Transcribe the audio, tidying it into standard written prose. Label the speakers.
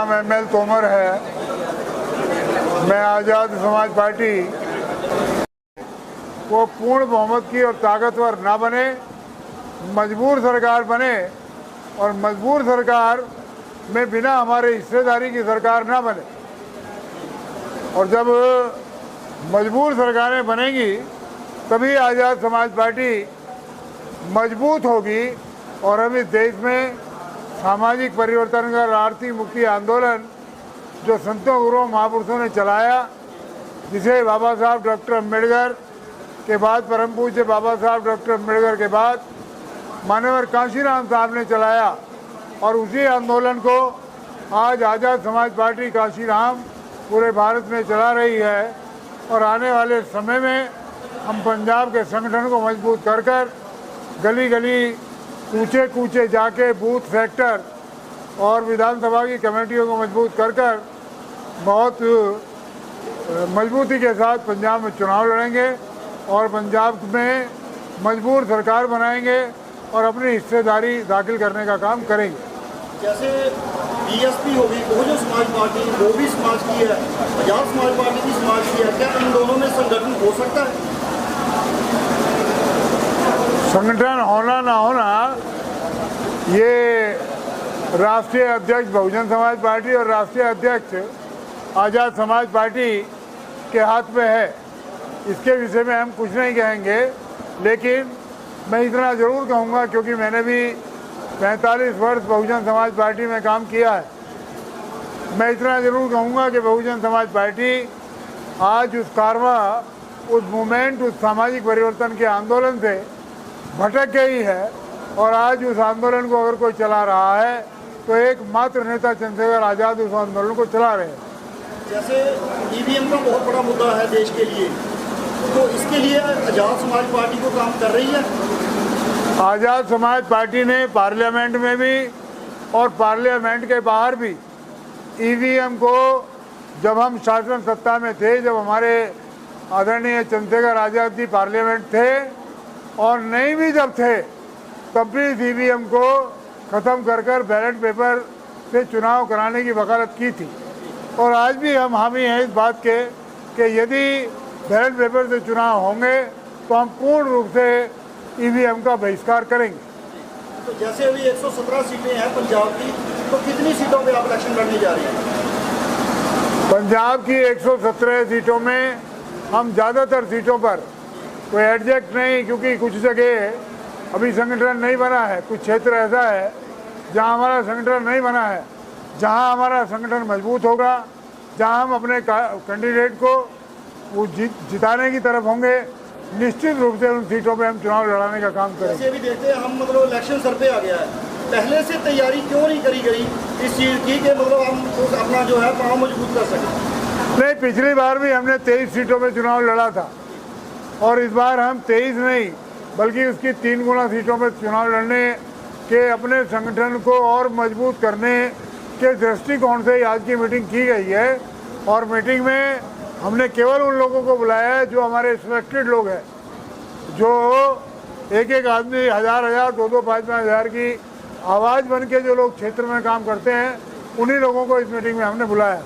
Speaker 1: नाम ML तोमर है। मैं आज़ाद समाज पार्टी को पूर्ण बहुमत की और ताकतवर ना बने, मजबूर सरकार बने और मजबूर सरकार में बिना हमारे हिस्सेदारी की सरकार ना बने। और जब मजबूर सरकारें बनेंगी तभी आज़ाद समाज पार्टी मजबूत होगी और हम इस देश में सामाजिक परिवर्तन का आर्थिक मुक्ति आंदोलन जो संतों गुरुओं महापुरुषों ने चलाया, जिसे बाबा साहब डॉक्टर अम्बेडकर के बाद, परम पूज्य बाबा साहब डॉक्टर अम्बेडकर के बाद माननीय कांशीराम साहब ने चलाया, और उसी आंदोलन को आज आज़ाद समाज पार्टी कांशीराम पूरे भारत में चला रही है। और आने वाले समय में हम पंजाब के संगठन को मजबूत कर कर गली गली, कूचे कूचे जाके बूथ, सेक्टर और विधानसभा की कमेटियों को मजबूत कर कर बहुत मजबूती के साथ पंजाब में चुनाव लड़ेंगे और पंजाब में मजबूर सरकार बनाएंगे और अपनी हिस्सेदारी दाखिल करने का काम करेंगे।
Speaker 2: जैसे बीएसपी होगी, बहुजन समाज पार्टी वो भी समाज की है, आजाद समाज पार्टी भी समाज की है, क्या इन दोनों में संगठन हो सकता है?
Speaker 1: संगठन होना ना होना ये राष्ट्रीय अध्यक्ष बहुजन समाज पार्टी और राष्ट्रीय अध्यक्ष आज़ाद समाज पार्टी के हाथ में है। इसके विषय में हम कुछ नहीं कहेंगे, लेकिन मैं इतना ज़रूर कहूँगा, क्योंकि मैंने भी 45 वर्ष बहुजन समाज पार्टी में काम किया है। मैं इतना ज़रूर कहूँगा कि बहुजन समाज पार्टी आज उस कारवा, उस मूवमेंट, उस सामाजिक परिवर्तन के आंदोलन से भटक गई है और आज उस आंदोलन को अगर कोई चला रहा है तो एकमात्र नेता चंद्रशेखर आज़ाद उस आंदोलन को चला रहे हैं।
Speaker 2: जैसे ईवीएम का बहुत बड़ा मुद्दा है देश के लिए, तो इसके लिए आज़ाद समाज पार्टी को काम कर रही है।
Speaker 1: आज़ाद समाज पार्टी ने पार्लियामेंट में भी और पार्लियामेंट के बाहर भी ईवीएम को, जब हम शासन सत्ता में थे, जब हमारे आदरणीय चंद्रशेखर आज़ाद जी पार्लियामेंट थे और नहीं भी जब थे, तब भी इस ईवीएम को ख़त्म कर कर बैलेट पेपर से चुनाव कराने की वकालत की थी। और आज भी हम हामी हैं इस बात के कि यदि बैलेट पेपर से चुनाव होंगे तो हम पूर्ण रूप से ईवीएम का बहिष्कार करेंगे।
Speaker 2: तो जैसे अभी 117 सीटें हैं पंजाब की, तो कितनी सीटों पे आप इलेक्शन लड़ने जा रहे हैं?
Speaker 1: पंजाब की 117 सीटों में हम ज़्यादातर सीटों पर कोई एडजस्ट नहीं, क्योंकि कुछ जगह अभी संगठन नहीं बना है, कुछ क्षेत्र ऐसा है जहां हमारा संगठन नहीं बना है। जहां हमारा संगठन मजबूत होगा, जहां हम अपने कैंडिडेट को वो जिताने की तरफ होंगे, निश्चित रूप से उन सीटों पे हम चुनाव लड़ाने का काम करेंगे।
Speaker 2: जैसे अभी देखते हैं हम, मतलब इलेक्शन सर पे आ गया है, पहले से तैयारी क्यों नहीं करी गई इस चीज़ की कि मतलब हम अपना जो है पाँव मजबूत कर सकें?
Speaker 1: नहीं, पिछली बार भी हमने 23 सीटों में चुनाव लड़ा था और इस बार हम 23 नहीं बल्कि उसकी 3 गुना सीटों में चुनाव लड़ने के अपने संगठन को और मजबूत करने के दृष्टिकोण से आज की मीटिंग की गई है। और मीटिंग में हमने केवल उन लोगों को बुलाया है जो हमारे सिलेक्टेड लोग हैं, जो एक एक आदमी 1000, 2-2, 5-5 हज़ार की आवाज़ बन के जो लोग क्षेत्र में काम करते हैं, उन्हीं लोगों को इस मीटिंग में हमने बुलाया है।